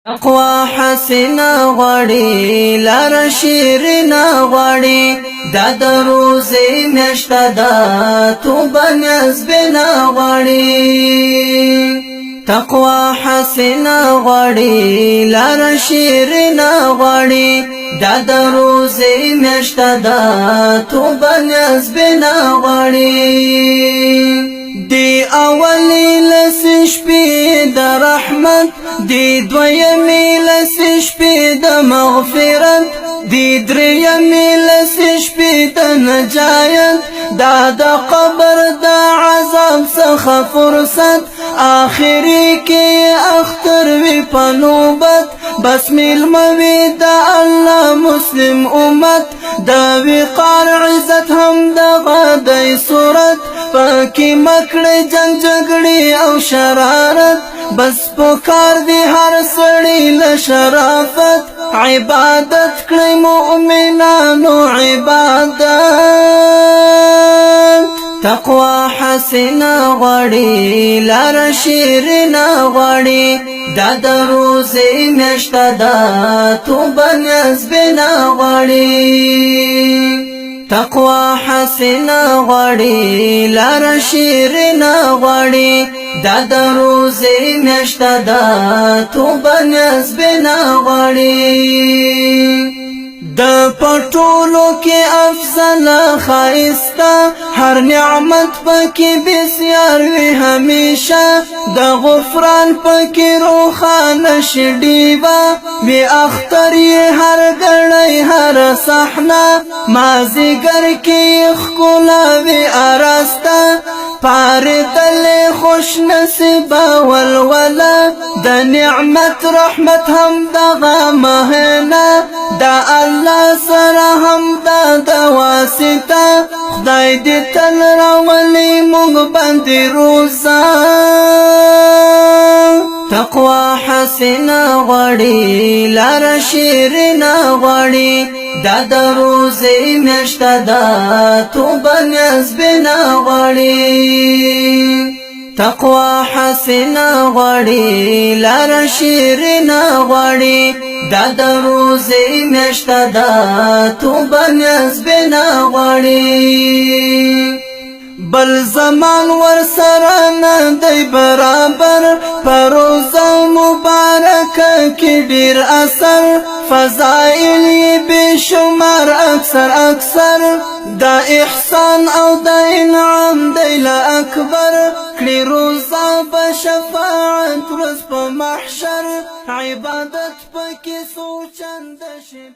تقوا حسنا غړي لار شیرنا غړي دا د روزي میاشته ده توبه نسبنا غړي تقوا حسنا غړي لار شیرنا غړي دا د روزي میاشته ده توبه نسبنا غړي دی اولی لس شپی د رحمت دی دویمی لس شپی د مغفرت دی دریمی لس شپی د نجایت دا د قبر د عذاب څخه فرصت آخری کې اختر وی پنوبت بس میلموی د الله مسلم امت د وقار عزت هم د غدای صورت پاکی مکړه جنگ جګړې او شرارت بس پکار دی هر سړی له شرافت عبادت کړئ مؤمنانو عبادت تقوا حسنا غړي لار شیرنا غړي دا د روزي میاشته ده توبه نسبنا غړي تقوا حسنا غړي لار شیرنا غړي دا د روزي میاشته ده توبه نسبنا غړي د پټولو کې افضل خایستا هر نعمت پکې بسیار وي همیشه د غفران پکې روخانه شډیبا وی اختر هر غړی هر صحنه مازیګر کې خلا وی اراستا پار دل خوش نصیب ولولا د نعمت رحمت هم دغه مهنه دا الله سره هم د واسطه خدای دې تل راولي مونږ باندې روزه تقوا حسنا غړي لار شیرنا غړي دا د روزي میاشته ده توبه نسبنا غړي تقوا حسنا غړي لار شیرنا غړي دا د روزي میاشته ده توبه نسبنا غړي بل زمان ور سره نه دی برابر پروزه مبارک کې ډیر اثر فضائل به شمار اکثر دا احسان او دا انعام دی له اکبر کړي روزه به شفاعت ورځ په محشر عبادت پکې سوچنده شي